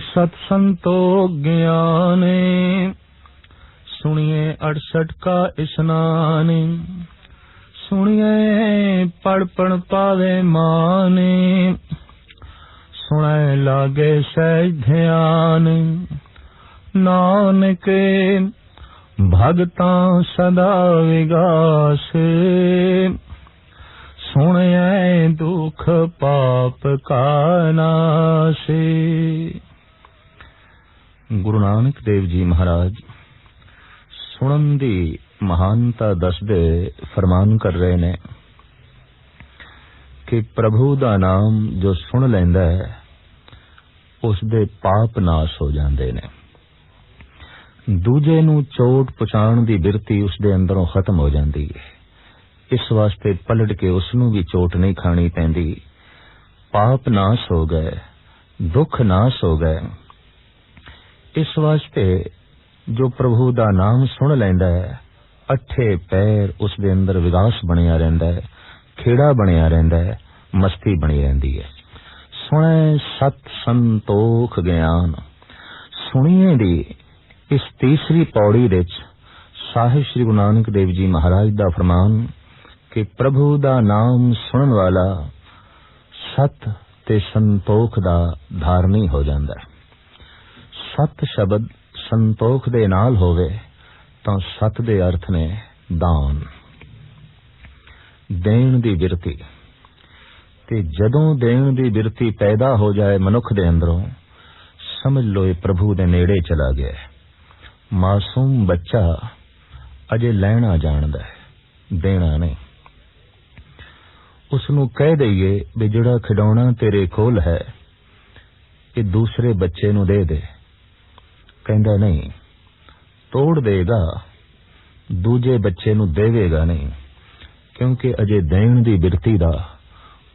सत्संतो ज्ञाने, सुनिए 68 का स्नान। सुनिए पढ़ पढ़ पावे माने, सुने लागे सहज ध्यान। नानक भगतां सदा विगासे, सुनिए दुख पाप का नासे। गुरु नानक देव जी महाराज सुनन दी महानता दसदे फरमान कर रहे ने कि प्रभु दा नाम जो सुन लैंदा है उसदे पाप नाश हो जांदे ने। दूजे नूं चोट पहुंचाण दी बिरती उसदे अंदरों खत्म हो जांदी है। इस वास्ते पलट के उसनूं भी चोट नहीं खानी पैंदी। पाप नाश हो गए, दुख नाश हो गए। इस वास्ते जो प्रभु दा नाम सुन लैंदा है, अठे पैर उसदे अंदर विकास बनिया रहिंदा है, खेड़ा बनिया रहिंदा है, मस्ती बनी रहिंदी है। सुने सत संतोख ज्ञान। सुनिए दी इस तीसरी पौड़ी विच साहिब श्री गुरु नानक देव जी महाराज दा फरमान कि प्रभु दा नाम सुनन वाला सत ते संतोख दा धारनी हो जांदा है। सत शब्द संतोख दे नाल होवे तां सत दे अर्थ ने दान, देण दी बिरती। ते जदों देण दी बिरती पैदा हो जाए मनुख दे अंदरों, समझ लो ये प्रभु दे नेड़े चला गया है। मासूम बच्चा अजे लैना जानदा है, देना नहीं। उसनू कह दईए भी जिहड़ा खिडौना तेरे कोल है ये दूसरे बच्चे नू दे दे, कहंदा नहीं, तोड़ देगा, दूजे बच्चे नू देवेगा नहीं, क्योंकि अजे देण दी बिरती दा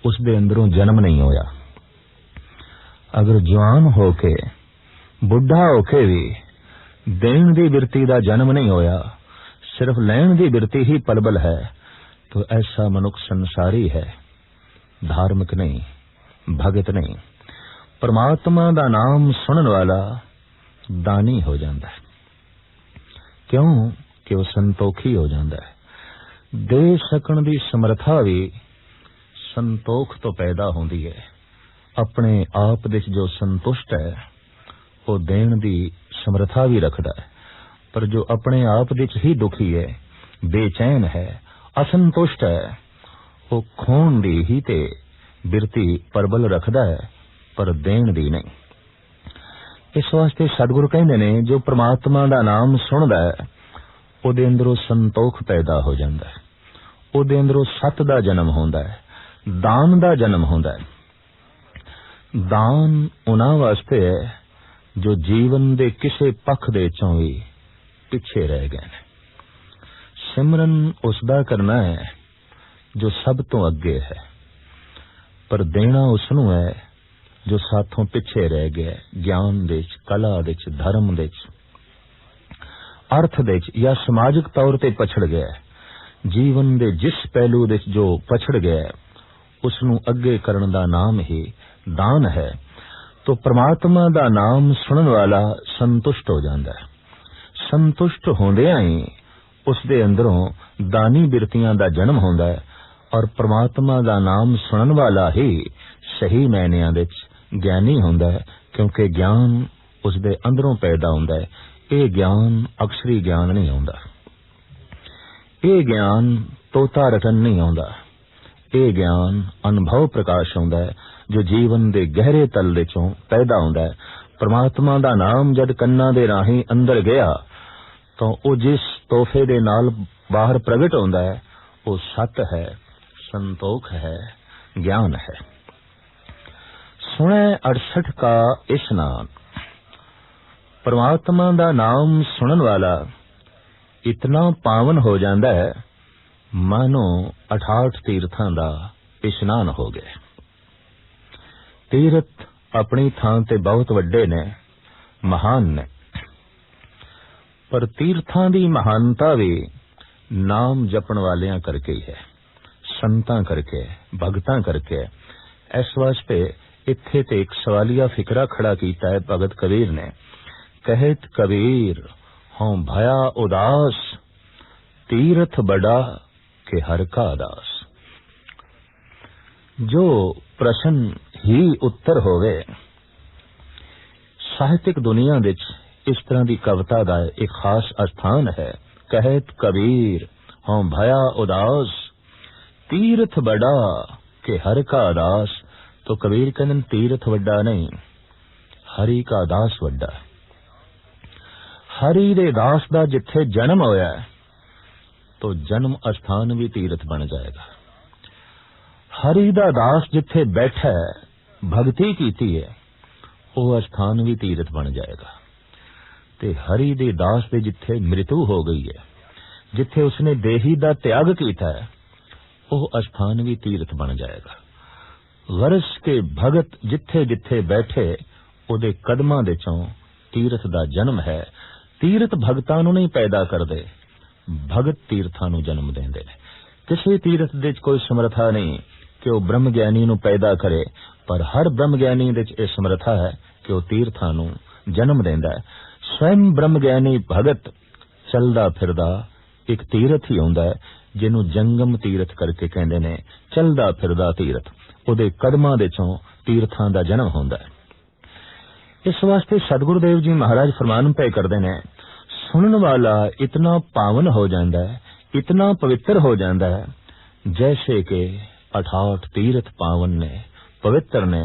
उसदे अंदरों जन्म नहीं होया। अगर जवान होके बुढ़ा होके भी देण दी बिरती दा जन्म नहीं होया, सिर्फ लैण दी बिरती ही पलबल है, तो ऐसा मनुख संसारी है, धार्मिक नहीं, भगत नहीं। परमात्मा दा नाम सुनन वाला दानी हो जाता है। क्यों कि वह संतोखी हो जाता है। दे सकण दी समर्था भी संतोख तो पैदा होंदी है। अपने आप दे जो संतुष्ट है वो देण दी समर्था भी रखदा है, पर जो अपने आप दे ही दुखी है, बेचैन है, असंतुष्ट है, वो खोण दी ही ते बिरती परबल रखदा है, पर देण दी नहीं। इस वास्ते सतगुरु कहंदे ने जो परमात्मा दा नाम सुनदा है ओदे अंदरों संतोख पैदा हो जांदा है, ओदे अंदरों सत दा जन्म होंदा है, दान दा जन्म होंदा है। दान उन्हां वास्ते है जो जीवन दे किसे पख दे चों भी पिछे रह गए ने। सिमरन उसदा करना है जो सब तो अगे है, पर देना उसनू है जो साथों पिछे रह गया। ज्ञान दे, कला दे, धर्म दे, अर्थ दे या समाजिक तौर ते पछड़ गया। जीवन दे जिस पहलू दे जो पछड़ गया उसनू अगे करन दा नाम ही दान है। तो परमात्मा दा नाम सुनन वाला संतुष्ट हो जाता है। संतुष्ट होंदियां ही उसदे अंदरों दानी बिरतियां दा जन्म होंदा है, और परमात्मा दा नाम सुनन वाला ही सही मायनिਆਂ ਵਿੱਚ ज्ञानी होंदा है, क्योंकि ज्ञान उसदे अंदरों पैदा होंदा है। ये ज्ञान अक्सरी ज्ञान नहीं होंदा, ये ज्ञान तोता रटन नहीं होंदा, ये ज्ञान अनुभव प्रकाश होंदा है जो जीवन दे गहरे तल दे चों पैदा होंदा है। परमात्मा दा नाम जद कन्ना दे राही अंदर गया तो वो जिस तोहफे दे नाल बाहर प्रगट होंदा है वो सत है, संतोख है, ज्ञान है। सुने 68 का स्नान। परमात्मा दा नाम सुनन वाला इतना पावन हो जाता है मानो 68 तीर्थां दा स्नान हो गए। तीर्थ अपनी थां ते बहुत वड्डे ने, महान ने, पर तीर्थां दी महानता भी नाम जपण वालियां करके ही है, संतां करके, भगतां करके। इस वास्ते इत्थे ते एक सवालिया फिकरा खड़ा कीता है भगत कबीर ने। कहत कबीर हों भया उदास, तीरथ बड़ा के हर का दास। जो प्रश्न ही उत्तर होवे। ਸਾਹਿਤਿਕ ਦੁਨੀਆ ਵਿੱਚ ਇਸ ਤਰ੍ਹਾਂ ਦੀ ਕਵਿਤਾ ਦਾ ਇੱਕ ਖਾਸ ਅਸਥਾਨ ਹੈ। ਕਹਿਤ ਕਬੀਰ ਹੋਂ ਭਇਆ ਉਦਾਸ, ਤੀਰਥ ਬੜਾ ਕਿ ਹਰ ਕਾ ਦਾਸ। तो कबीर कहते तीर्थ वड्डा नहीं, हरि का दास वड्डा। हरि दे दास दा जिथे जन्म होया है तो जन्म स्थान भी तीर्थ बन जाएगा। हरि दा दास जिथे बैठा है, भगती कीती है, वो स्थान भी तीर्थ बन जाएगा। ते हरि दे दास दे जिथे मृत्यु हो गई है, जिथे उसने देही दा त्याग कीता है, वो स्थान भी तीर्थ बन जाएगा। गरस के भगत जिथे जिथे बैठे उहदे कदमां दे चों तीर्थ दा जन्म है। तीर्थ भगतां नूं नहीं पैदा करदे, भगत तीर्थां नूं जन्म देंदे ने। किसी तीर्थ दे कोई समर्था नहीं कि वह ब्रह्म ज्ञानी नूं पैदा करे, पर हर ब्रह्म ज्ञानी दे यह समर्था है कि वह तीर्थां नूं जन्म देंदा है। स्वयं ब्रह्म ज्ञानी भगत चलदा फिरदा एक तीर्थ ही हुंदा है, जिन्हों जंगम तीर्थ करके कहंदे ने। चलदा फिरदा तीर्थ, उहदे कदमां दे चों तीर्थां दा जन्म हुंदा है। इस वास्ते सतगुरुदेव जी महाराज फरमान पे करदे ने, सुनन वाला इतना पावन हो जांदा है, इतना पवित्र हो जांदा है, जैसे कि 68 तीर्थ पावन ने, पवित्र ने।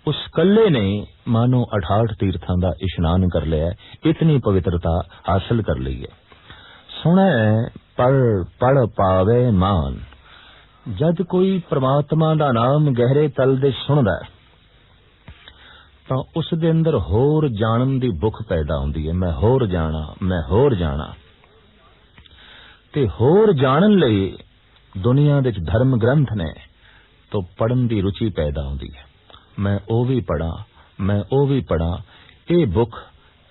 उस कल्ले ने मानो 68 तीर्थां दा इशनान कर लिया, इतनी पवित्रता हासिल कर ली है। सुने पढ़ पढ़ पावे मान। जद कोई परमात्मा दा नाम गहरे तल दे सुनदा है तां उस दे अंदर होर जानन दी भुख पैदा हुंदी है। मैं होर जाना, मैं होर जाना। ते होर जानन लई दुनिया दे धर्म ग्रंथ ने तो पढ़न दी रुचि पैदा हुंदी है। मैं ओ भी पढ़ा, मैं ओ भी पढ़ा। ये भुख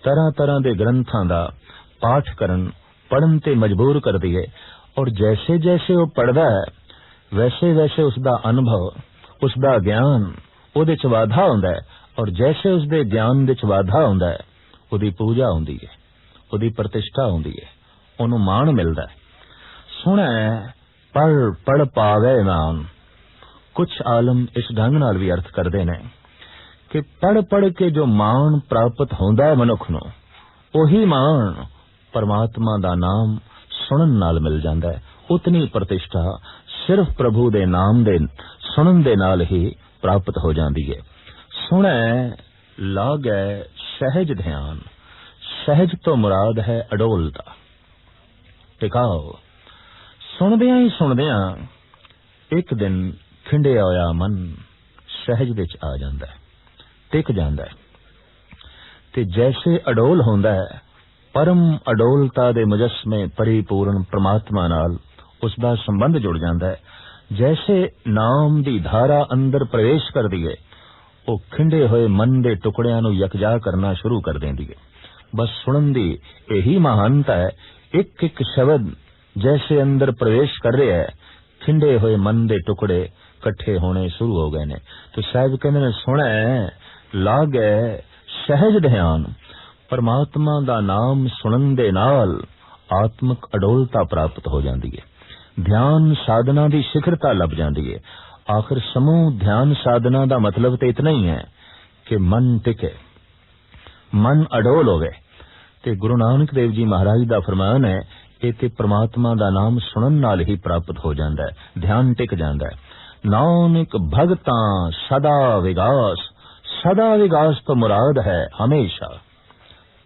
तरह तरह दे ग्रंथां दा पाठ करन, पढ़न ते मजबूर कर दी है। और जैसे जैसे वो पढ़दा है, वैसे वैसे उसका अनुभव, उसका ज्ञान उहदे च वाधा हुंदा है। और जैसे उसके ज्ञान दे च वाधा हुंदा है, उहदी पूजा हुंदी है, उहदी प्रतिष्ठा हुंदी है, उहनूं मान मिलदा है। सुणे पढ़ पढ़ पावे मान। कुछ आलम इस ढंग नाल भी अर्थ करदे ने कि पढ़ पढ़ के जो मान प्राप्त हुंदा है मनुख नूं, उही मान परमात्मा दा नाम सुनन नाल मिल जांदा है। उतनी प्रतिष्ठा सिर्फ प्रभु दे नाम दे सुनन दे नाल ही प्राप्त हो जाती है। सुने लागै सहज ध्यान। सहज तो मुराद है अडोलता, टिकाओ। सुनदियां एक दिन खिंडिया होया मन सहज विच आ जांदा है, टिक जांदा है। ते जैसे अडोल होंदा है, परम अडोलता दे मुजस्मे परिपूर्ण परमात्मा नाल उसका संबंध जुड़ जाता है। जैसे नाम दी धारा अंदर प्रवेश कर दी है, वो खिंडे हुए मन दे टुकड़ियां नूं यकजा करना शुरू कर देंदी है। बस सुनन दी यही महानता है। एक एक शब्द जैसे अंदर प्रवेश कर रहा है, खिंडे हुए मन दे टुकड़े कट्ठे होने शुरू हो गए ने। तो साहिब कहते ने सुने लागै सहज ध्यान। परमात्मा दा नाम सुनन दे नाल आत्मक अडोलता प्राप्त हो जाती है। ध्यान साधना दी शिखरता लभ जाती है। आखिर समूह ध्यान साधना दा मतलब तो इतना ही है कि मन टिके, मन अडोल होवे। ते गुरु नानक देव जी महाराज दा फरमान है, इते परमात्मा दा नाम सुनन नाल ही प्राप्त हो जाता है, ध्यान टिक जाता है। नानक भगतां सदा विगास। सदा विगास तो मुराद है हमेशा।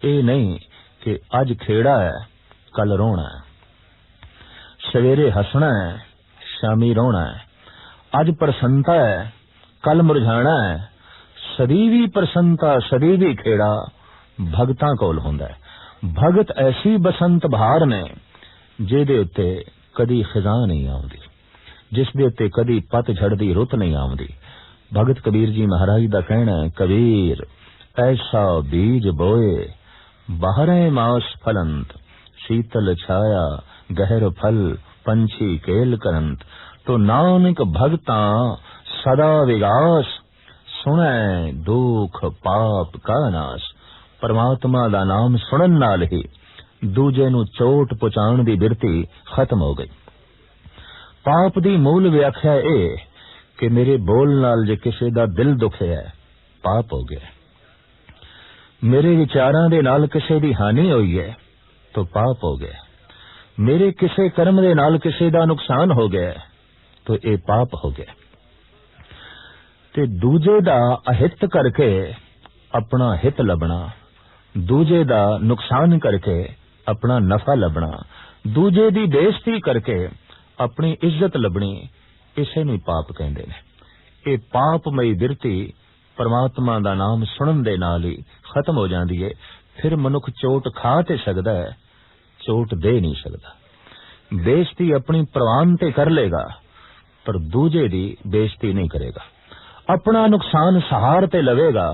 ये नहीं कि अज खेड़ा है कल रोना है, सवेरे हसना है शामी रोना है, अज प्रसन्नता है कल मुरझाना है। सदीवी प्रसन्नता सदीवी खेड़ा भगतां कोल हुंदा है। भगत ऐसी बसंत बहार ने जिहदे उत्ते कदी खिज़ा नहीं आउंदी, जिस दे उत्ते कदी पतझड़ दी रुत नहीं आउंदी। भगत कबीर जी महाराज दा कहना है, कबीर ऐसा बीज बोए बाहरें मास फलंत, शीतल छाया गहर फल पंछी केल करंत। तो नानक भगतां सदा विगास। ਸੁਣੈ ਦੁੱਖ ਪਾਪ ਕਾ ਨਾਸ। परमात्मा दा नाम सुनन नाल ही दूजे नू चोट पहुंचाण दी बिरती खत्म हो गई। पाप दी मूल व्याख्या ए कि मेरे बोल नाल जे किसी दा दिल दुखे है पाप हो गया। मेरे विचारां दे नाल किसी दी हानि होई है तो पाप हो गया। मेरे किसी कर्म दे नाल किसी दा नुकसान हो गया तो ये पाप हो गया। ते दूजे दा अहित करके अपना हित लभना, दूजे दा नुकसान करके अपना नफा लभना, दूजे दी बेइज्जती करके अपनी इज्जत लभनी, इसे नूं पाप कहंदे ने। ये पापमई बिरती परमात्मा दा नाम सुनन दे नाल ही खत्म हो जांदी है। फिर मनुख चोट खा ते सकदा है, चोट दे नहीं सकदा। बेइज्जती अपनी प्रवान ते कर लेगा पर दूजे दी बेइज्जती नहीं करेगा। अपना नुकसान सहार ते लवेगा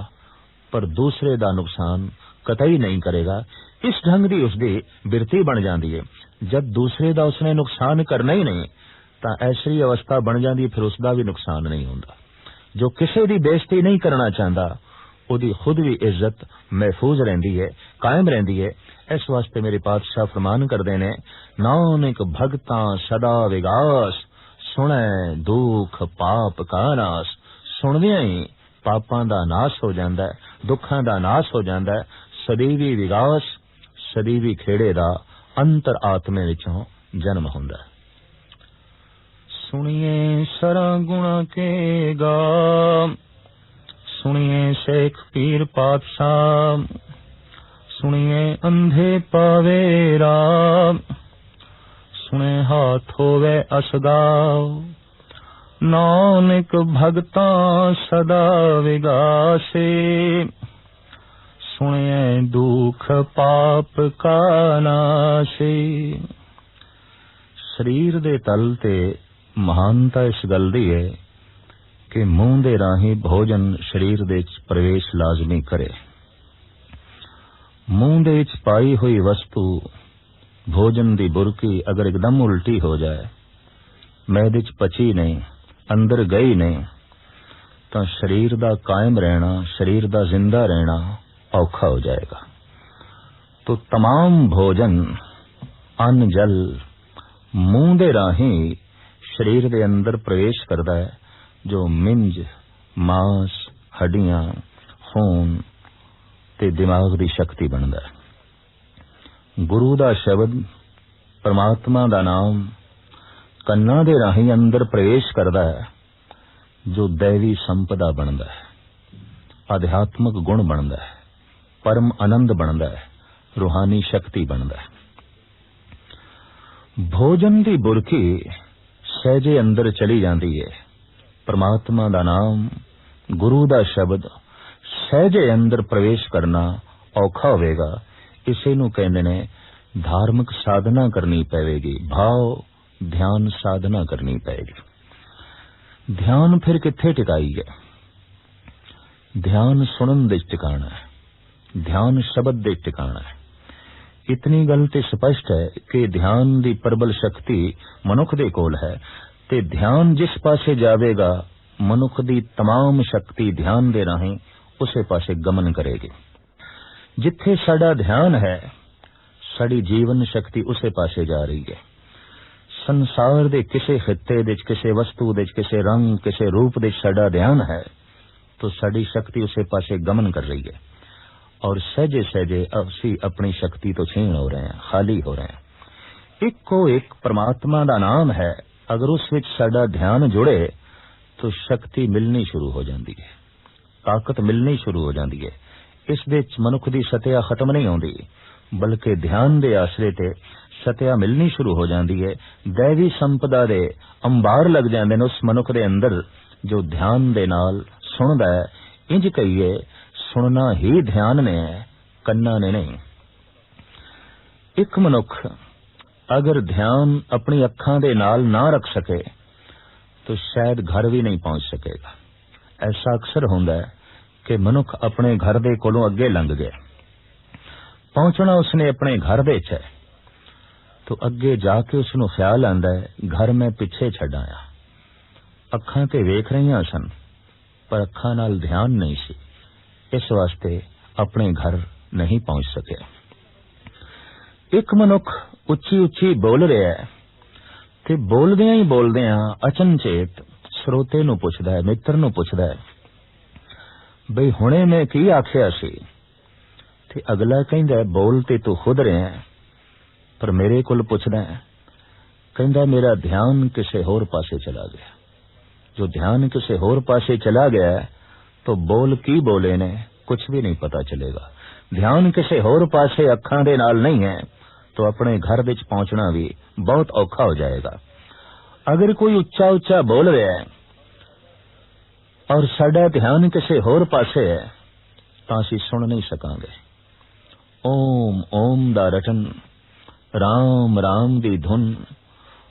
पर दूसरे दा नुकसान कतई नहीं करेगा। इस ढंग दी उसदी बिरती बन जाती है। जब दूसरे दा उसने नुकसान करना ही नहीं तो ऐसी अवस्था बन जाती, फिर उसका भी नुकसान नहीं होता। जो किसी दी बेइज्जती नहीं करना चाहता उहदी खुद भी इज्जत महफूज रहिंदी है, कायम रहिंदी है। इस वास्ते मेरे पातशाह फरमान करते ने, नानक भगतां सदा विगास, सुनै दुख पाप का नास। सुनदियां ही पापां दा नाश हो जांदा है, दुखां दा नाश हो जांदा है। सदैवी विगास, सदैवी खेड़े दा अंतर आत्मे विचों जन्म हुंदा है। सुनिए सरा गुणा के गा, सुनिए शेख पीर पातशाह, सुनिए अंधे पावे राम, सुने हाथ होवे असगाव। नानक भगतां सदा विगासे, सुनिए दुख पाप का नाशे। शरीर दे तल ते महानता इस गल दी है कि मूंह दे राही भोजन शरीर दे प्रवेश लाजमी करे। मूंह दे विच पाई हुई वस्तु भोजन दी बुरकी अगर एकदम उल्टी हो जाए, मैदे च पची नहीं, अंदर गई नहीं, तो शरीर दा कायम रहना, शरीर दा जिंदा रहना औखा हो जाएगा। तो तमाम भोजन अन्न जल मुंह दे राही शरीर दे अंदर प्रवेश करता है, जो मिंज मांस हड्डियां खून ते दिमाग दी शक्ति बनता है। गुरु दा शब्द परमात्मा दा नाम कन्ना दे राही अंदर प्रवेश करता है, जो दैवी संपदा बनता है, आध्यात्मिक गुण बनता है, परम आनंद बनता है, रूहानी शक्ति बनता है। भोजन दी बुरकी सहजे अंदर चली जाती है। परमात्मा दा नाम गुरु दा शब्द सहजे अंदर प्रवेश करना औखा होवेगा। इसे नूं कहंदे ने धार्मिक साधना करनी पवेगी, भाव ध्यान साधना करनी पवेगी। ध्यान फिर कित्थे टिकाई है? ध्यान सुनन दे टिकाना है, ध्यान शब्द दे टिकाना है। इतनी गल ते स्पष्ट है कि ध्यान दी प्रबल शक्ति मनुख दे कोल है, ते ध्यान जिस पासे जावेगा मनुख दी तमाम शक्ति ध्यान दे राहीं उसे पासे गमन करेगी। जिथे साडा ध्यान है साड़ी जीवन शक्ति उसे पासे जा रही है। संसार दे किसे खिते दे, किसे वस्तु दे, किसे रंग, किसे रूप दे साडा ध्यान है तो साड़ी शक्ति उसे पासे गमन कर रही है, और सहजे सहजे असी अपनी शक्ति तो छीन हो रहे हैं, खाली हो रहे हैं। एक को एक परमात्मा दा नाम है, अगर उस विच साडा ध्यान जुड़े तो शक्ति मिलनी शुरू हो जाती है, ताकत मिलनी शुरू हो जाती है। इस दे मनुख दी सत्या खत्म नहीं होती, बल्कि ध्यान दे आसरे ते सत्या मिलनी शुरू हो जाती है। दैवी संपदा दे अंबार लग जाते हैं उस मनुख दे अंदर जो ध्यान दे नाल सुनदा है। इंज कहिए सुनना ही ध्यान ने है, कन्ना ने नहीं। एक मनुख अगर ध्यान अपनी अखां दे नाल ना रख सके तो शायद घर भी नहीं पहुंच सकेगा। ऐसा अक्सर होंदा है कि मनुख अपने घर दे कोलों अगे लंघ गए, पहुंचना उसने अपने घर दे च है, तो अगे जाके उसनू ख्याल आंदा है घर मैं पिछे छड़ आया। अखां ते वेख रही सन पर अखां नाल ध्यान नहीं सी, इस वास्ते अपने घर नहीं पहुंच सके। एक मनुख उच्ची उच्ची बोल रहा है ते बोलदियां ही बोलदियां अचनचेत श्रोते नूं पुछदा है, मित्र नूं पुछदा है, बई हुणे मैं की आखिया सी? ते अगला कहंदा है, बोल ते तू खुद रहा है, पर मेरे कोल पुछदा है। कहंदा मेरा ध्यान किसे होर पासे चला गया। जो ध्यान किसे होर पासे चला गया तो बोल की बोले ने कुछ भी नहीं पता चलेगा। ध्यान किसे होर पासे अखां दे नाल नहीं है तो अपने घर विच पहुंचना भी बहुत औखा हो जाएगा। अगर कोई उच्चा उच्चा बोल रहा है और साडा ध्यान किसे होर पासे है तो असीं सुन नहीं सकांगे। ओम ओम दा रटन, राम राम दी धुन,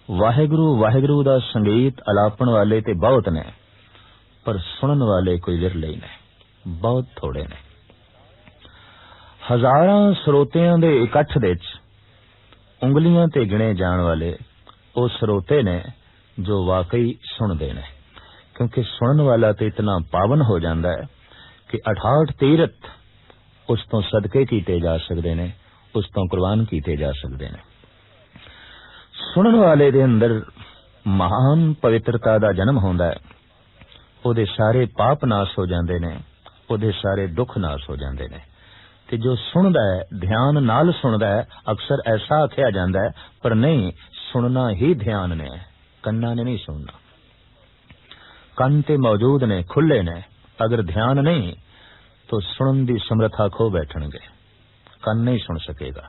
वाहिगुरु वाहिगुरु दा संगीत अलापण वाले ते बहुत ने, पर सुनन वाले कोई विरले ही ने, बहुत थोड़े ने। हजारां श्रोतियां दे इकट्ठ विच उंगलियां ते गिणे जाण वाले वो श्रोते ने जो वाकई सुनदे ने, क्योंकि सुनन वाला तो इतना पावन हो जाता है कि 68 तीरथ उस तो सदके कीते जा सकते ने, उस तो कुर्बान कीते जा सकते ने। सुनन वाले दे अंदर महान पवित्रता दा जन्म होंदा है, ओदे सारे पाप नाश हो जाते ने, ओदे सारे दुख नाश हो जाते ने। ते जो सुनदा है, ध्यान नाल सुनदा है, अक्सर ऐसा आख्या जाता है, पर नहीं, सुनना ही ध्यान ने, कन्ना ने नहीं सुनना। कन ते मौजूद ने, खुले ने, अगर ध्यान नहीं तो सुनन दी समर्था खो बैठणगे, कन नहीं सुन सकेगा।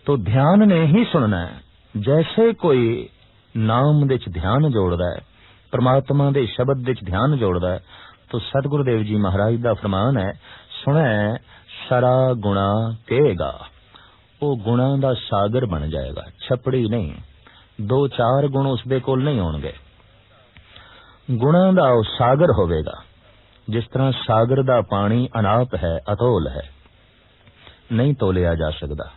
तो ध्यान ने ही सुनना है। जैसे कोई नाम विच ध्यान जोड़दा है, परमात्मा दे शब्द विच ध्यान जोड़दा है, तो सतगुरुदेव जी महाराज दा फरमान है, सुने सारा गुणा कहेगा, वो गुणा दा सागर बन जाएगा, छपड़ी नहीं। 2-4 गुण उसदे कोल नहीं होणगे, गुणा दा वो सागर होवेगा। जिस तरह सागर दा पानी अनाप है, अतोल है, नहीं तोलिया जा सकदा,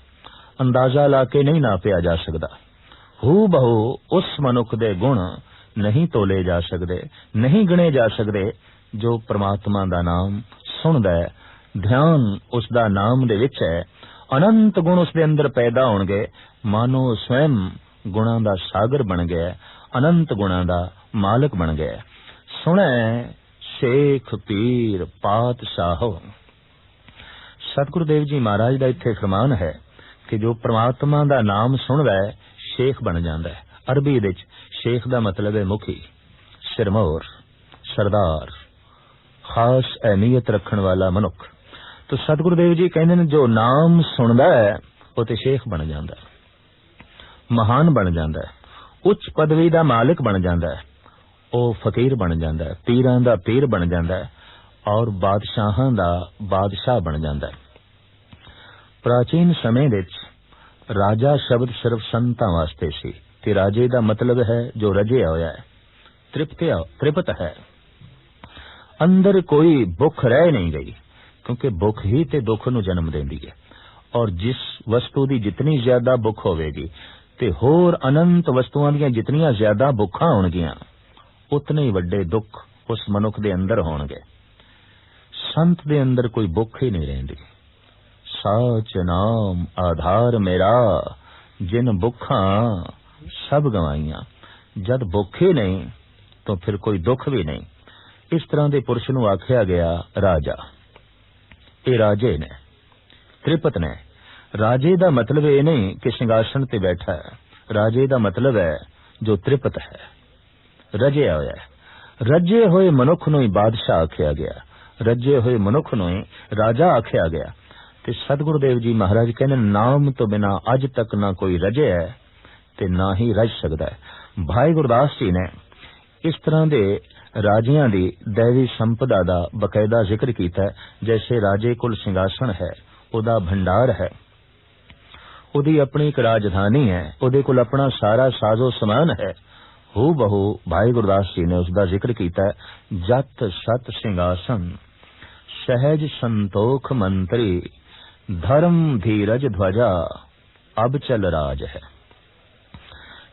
अंदाजा लाके नहीं नापिया जा सकदा। हू बहु उस मनुख दे गुण नहीं तोले जा सकदे, नहीं गिने जा सकदे जो परमात्मा दा नाम सुनदा है, ध्यान उसदा नाम दे विच है। अनंत गुण उसदे अंदर पैदा होणगे, मानो स्वयं गुणां दा सागर बन गया, अनंत गुणां दा मालक बन गया। सुने शेख पीर पातशाहो। सतगुरुदेव जी महाराज दा इत्थे फरमान है कि जो परमात्मा दा नाम सुनदा है शेख बन जांदा है। अरबी विच शेख दा मतलब है मुखी, सिरमौर, सरदार, खास अहमियत रखण वाला मनुख। तो सतगुरुदेव जी कहंदे ने जो नाम सुनदा है वो ते शेख बन जांदा है, महान बन जांदा है, उच्च पदवी दा मालिक बन जांदा है, वो फकीर बन जांदा है, पीरां दा पीर बन जांदा है और बादशाहां दा बादशाह बन जांदा है। प्राचीन समय विच राजा शब्द सिर्फ संतां वास्ते सी ते राजे दा मतलब है जो रजिया होया है, तृप्त है। अंदर कोई भुख रह नहीं गई, क्योंकि भुख ही ते दुख नूं जन्म देंदी है। और जिस वस्तु दी जितनी ज्यादा भुख होवेगी ते होर अनंत वस्तुआं दीयां जितनियां ज्यादा भुखां होणगियां उतने ही वड्डे दुख उस मनुख दे अंदर होणगे। संत दे अंदर कोई भुख ही नहीं रहिंदी। साच नाम आधार मेरा, जिन भुखां सब गवाइयां। जद भुख ही नहीं तो फिर कोई दुख भी नहीं। इस तरह दे पुरुष नूं आख्या गया राजा। ये राजे ने, त्रिपत ने। राजे दा मतलब ये नहीं कि सिंहासन ते बैठा है, राजे दा मतलब है जो त्रिपत है, रजिया होया है। रजे होए मनुख नूं ही बादशाह आख्या गया, रजे होए मनुख नूं ही राजा आख्या गया। ते सतगुरुदेव जी महाराज कहने नाम तो बिना अज तक ना कोई रजे है ते ना ही रज सकदा है। भाई गुरदास जी ने इस तरह दे राजियां दी दैवी संपदा दा बकायदा जिक्र कीता है। जैसे राजे कोल सिंहासन है, ओदा भंडार है, ओदी अपनी एक राजधानी है, ओदे कोल अपना सारा साजो समान है। हू बहु भाई गुरदास जी ने उसका जिक्र किया है। जत सत सिंहासन सहज संतोख मंत्री, धर्म धीरज ध्वजा अब चल राज है।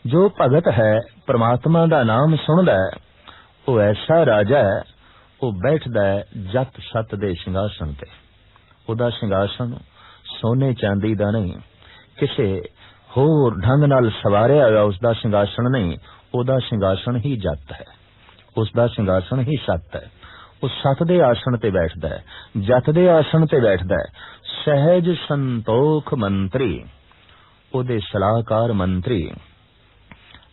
जो भगत है परमात्मा का नाम सुनदा है वो ऐसा राजा है, वो बैठदा है जत सत दे सिंघासन ते। उहदा सिंघासन सोने चांदी दा नहीं, किसे होर ढंग नाल सवारिया होया उसदा सिंघासन नहीं, उहदा सिंघासन ही जत है, उसदा सिंघासन ही सत है। वो सत दे आसन ते बैठदा है, जत दे आसन ते बैठदा है। सहज संतोख मंत्री, उहदे सलाहकार मंत्री,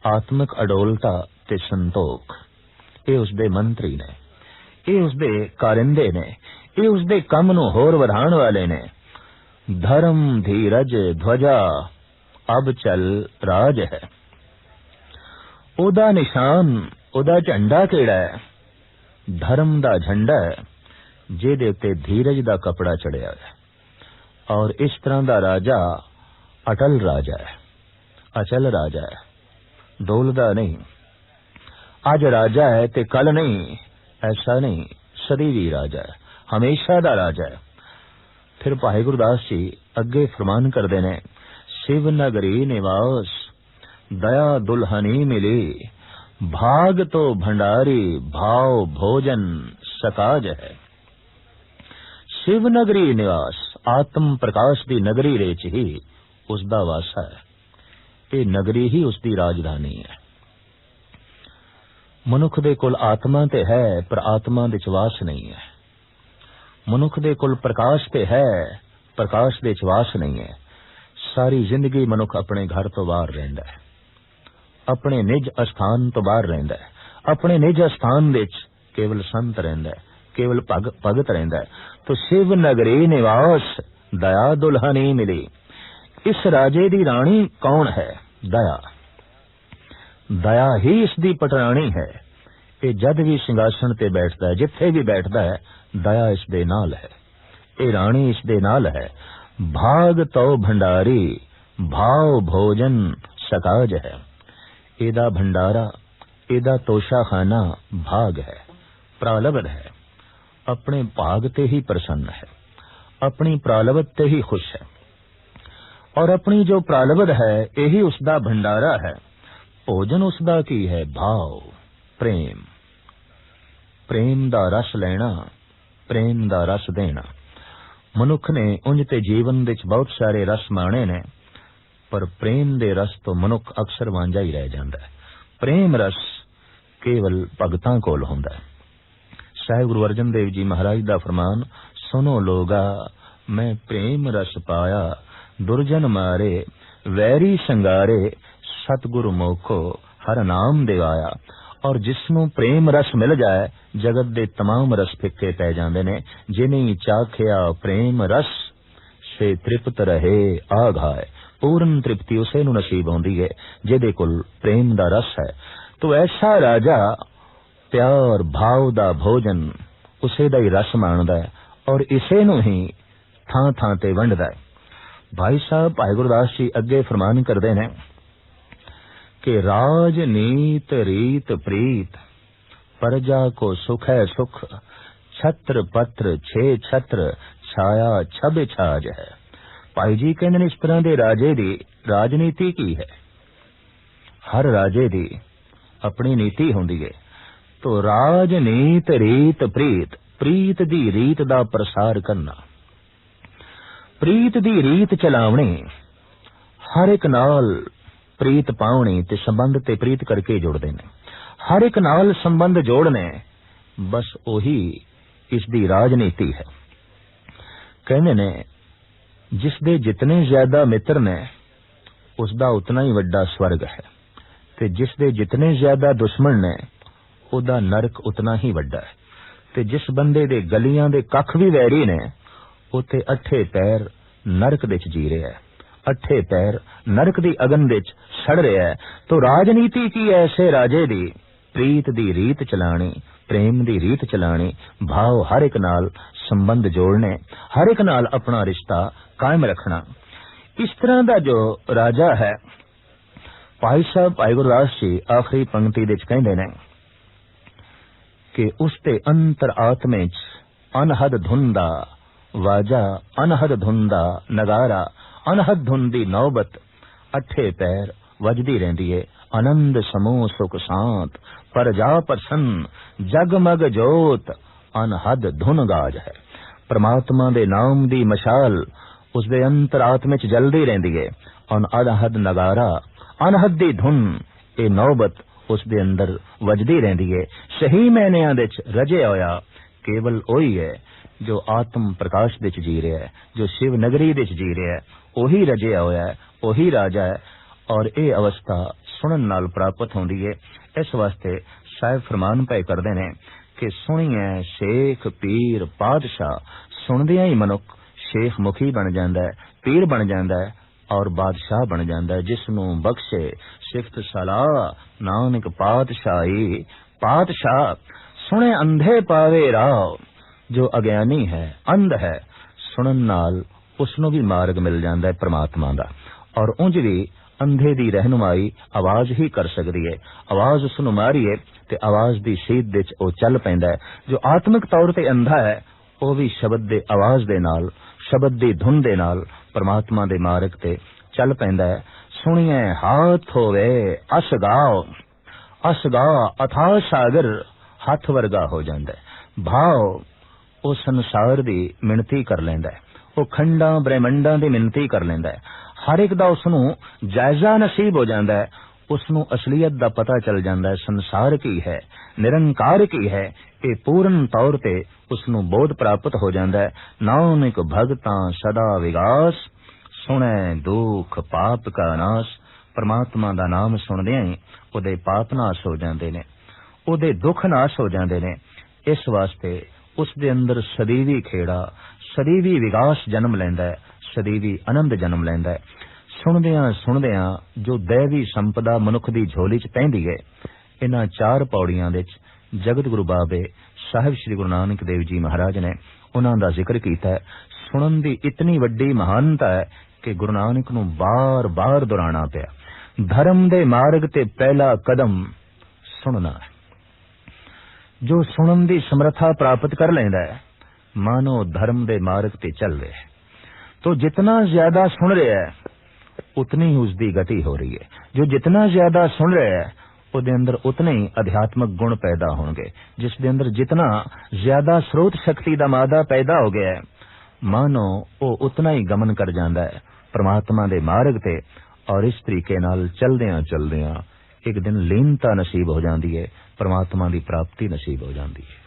आत्मिक अडोलता ते संतोख, ये उसदे मंत्री ने, ये उसदे कारिंदे ने, ये उसदे कम नूं होर वधाण वाले ने। धर्म धीरज ध्वजा अब चल राज है। ओदा निशान, ओदा झंडा केड़ा है? धर्म दा झंडा है, जिहदे उत्ते धीरज दा कपड़ा चढ़िया है। और इस तरह दा राजा अटल राजा है, अचल राजा है, डोलदा नहीं। आज राजा है ते कल नहीं, ऐसा नहीं, सदैवी राजा है, हमेशा दा राजा है। फिर भाई गुरदास जी अगे फरमान करते ने, शिव नगरी निवास दया दुल्हनी मिली, भाग तो भंडारी भाव भोजन सकाज है। शिव नगरी निवास, आत्म प्रकाश दी नगरी रेच ही उसदा वासा है। ये नगरी ही उसदी राजधानी है। मनुख दे कोल आत्मा ते है, पर आत्मा दे च वास नहीं है। मनुख दे कोल प्रकाश ते है, प्रकाश दे च वास नहीं है। सारी जिंदगी मनुख अपने घर तो बाहर रहिंदा है, अपने निज अस्थान तो बाहर रहिंदा है। अपने निज अस्थान विच केवल संत रहिंदा है, केवल भगत रहिंदा है। तो शिव नगरी निवास दया दुल्हनी मिली। इस राजे दी रानी कौन है? दया। दया ही इसदी पटरानी है। ये जद भी सिंघासन ते बैठदा है, जिथे भी बैठदा है, दया इसदे नाल है, ये रानी इसदे नाल है। भाग तो भंडारी भाव भोजन सकाज है। एदा भंडारा, एदा तोशाखाना भाग है, प्रालब्ध है। अपने भाग ते ही प्रसन्न है, अपनी प्रालब्ध ते ही खुश है। और अपनी जो प्रालब्ध है यही उसदा भंडारा है। भोजन उसदा की है? भाव, प्रेम। प्रेम दा रस लेना, प्रेम दा रस देना। मनुख ने उंज ते जीवन विच बहुत सारे रस माणे ने, पर प्रेम दे रस तो मनुख अक्सर वांझा ही रह जांदा है। प्रेम रस केवल भगतां कोल हुंदा है। साहिब गुरु अर्जन देव जी महाराज दा फरमान, सुनो लोगा मैं प्रेम रस पाया, दुर्जन मारे वैरी संगारे, सतगुरु मोखो हर नाम दिवाया। और जिसनों प्रेम रस मिल जाए, जगत दे तमाम रस फिक्के पै जांदे ने। जिन्हें चाखिया प्रेम रस, से तृप्त रहे आघाए। पूर्ण तृप्ति उसे नूं नसीब होंदी है जिहदे कोल प्रेम दा रस है। तो ऐसा राजा प्यार भाव दा भोजन उसे दा ही रस माणदा है, और इसे नूं ही थां थां ते वंडदा है। भाई साहब भाई गुरदास जी अगे फरमान करते हैं कि राजनीत रीत प्रीत, प्रजा को सुख है सुख, छत्र पत्र छे छत्र, छाया छब छाज है। भाई जी कहते इस तरह के राजे दी राजनीति की है। हर राजे दी अपनी नीति होंदी है। तो राजनीत रीत प्रीत, प्रीत दी रीत दा प्रसार करना, प्रीत दी रीत चलावनी, हर एक नाल प्रीत पावनी ते संबंध ते प्रीत करके जोड़ते ने। हर एक नाल संबंध जोड़ने, बस ओही इसदी राजनीति है। कहने ने जिसदे जितने ज्यादा मित्र ने, उसदा उतना ही वड्डा स्वर्ग है, ते जिसदे जितने ज्यादा दुश्मन ने, उदा नरक उतना ही वड्डा है। ते जिस बंदे दे गलियां दे कख भी वैरी ने, उते अठे पैर नरक विच जी रहा है, अठे पैर नरक दी अगन विच सड़ रहा है। तो राजनीति की ऐसे राजे दी प्रीत दी रीत चलानी, प्रेम दी रीत चलानी, भाव हर एक नाल संबंध जोड़ने, हर एक नाल अपना रिश्ता कायम रखना। इस तरह दा जो राजा है, भाई साहब भाई गुरदास जी आखिरी पंक्ति विच कहंदे ने कि उसते अंतर आत्मे च अनहद धुन दा वाजा, अनहद धुन दा नगारा, अनहद धुन दी नौबत अठे पैर वजदी रहिंदी है। आनंद समूह सुख शांत, पर जा प्रसन्न जगमग जोत, अनहद धुन गाज है। परमात्मा दे नाम दी मशाल उसदे अंतरात्मे च जलदी रहिंदी है। अनहद नगारा अनहद दी धुन ए नौबत उसदे अंदर वजदी रहिंदी है। सही मैनियां दे च रजे होया केवल ओही है जो आत्म प्रकाश दे च जी रहा है, जो शिव नगरी दे च जी रहा है, ओही रजे होया है, ओही राजा है। और ये अवस्था सुनन नाल प्राप्त होंदी है। इस वास्ते साहिब फरमान पे करते ने कि सुनिए शेख पीर बादशाह, सुनदियां ही मनुख शेख मुखी बन जाता है, पीर बन जाता है और बादशाह बन जाता है। जिसनू बख्शे सिफत सलाह नानक पातशाही। पातशाह सुने अंधे पावे राह, जो अज्ञानी है अंध है सुनन नाल उसनू भी मार्ग मिल जाता है परमात्मा दा। और उंज भी अंधे दी रहनुमाई आवाज ही कर सकती है। आवाज उसनू मारीए ते आवाज दी सीध विच ओ चल पैंदा है। जो आत्मिक तौर ते अंधा है वो भी शब्द दे आवाज दे नाल, शब्द दी धुन दे नाल परमात्मा दे मार्ग ते चल पैंदा है। सुनिए हाथ होवे अस गाओ, अस गा अथाह सागर हथ वर्गा हो जाता है। भाव वो संसार दी मिणती कर लेंदा है, वो खंडा ब्रह्मंडा दी मिणती कर लेंदा है। हर एक दा उसनू जायजा नसीब हो जाता है, उसनू असलियत दा पता चल जाता है। संसार की है, निरंकार की है, ये पूर्ण तौर ते उसनू बोध प्राप्त हो जाता है। नानक भगतां सदा विगास, सुने दुख पाप का नाश। परमात्मा दा नाम सुनदियां ही उहदे पाप नाश हो जाते ने, उहदे दुख नाश हो जाते ने। इस वास्ते उसदे अंदर सदैवी खेड़ा, सदैवी विकास जन्म लैंदा है, सदैवी आनंद जन्म लैंदा है। सुनदियां सुनदियां जो दैवी संपदा मनुख दी झोली च पैंदी है, इन्हां 4 पौड़ियां विच जगत गुरु बाबे साहिब श्री गुरु नानक देव जी महाराज ने उन्हां दा जिक्र कीता है। सुनन दी इतनी वड्डी महानता है कि गुरु नानक नूं बार बार दोहराना पिया। धर्म दे मार्ग ते पहला कदम सुनना है। जो सुनन दी समर्था प्राप्त कर लेंदा है मानो धर्म दे मार्ग ते चल रहे है। तो जितना ज्यादा सुन रहा है उतनी ही उसकी गति हो रही है। जो जितना ज्यादा सुन रहा है उसके अंदर उतने ही आध्यात्मिक गुण पैदा होंगे। जिसके अंदर जितना ज्यादा स्रोत शक्ति का मादा पैदा हो गया है मानो वो उतना ही गमन कर जाता है परमात्मा दे मार्ग ते। और इस तरीके नाल चलदियां चलदियां एक दिन लीनता नसीब हो जाती है, परमात्मा की प्राप्ति नसीब हो जाती है।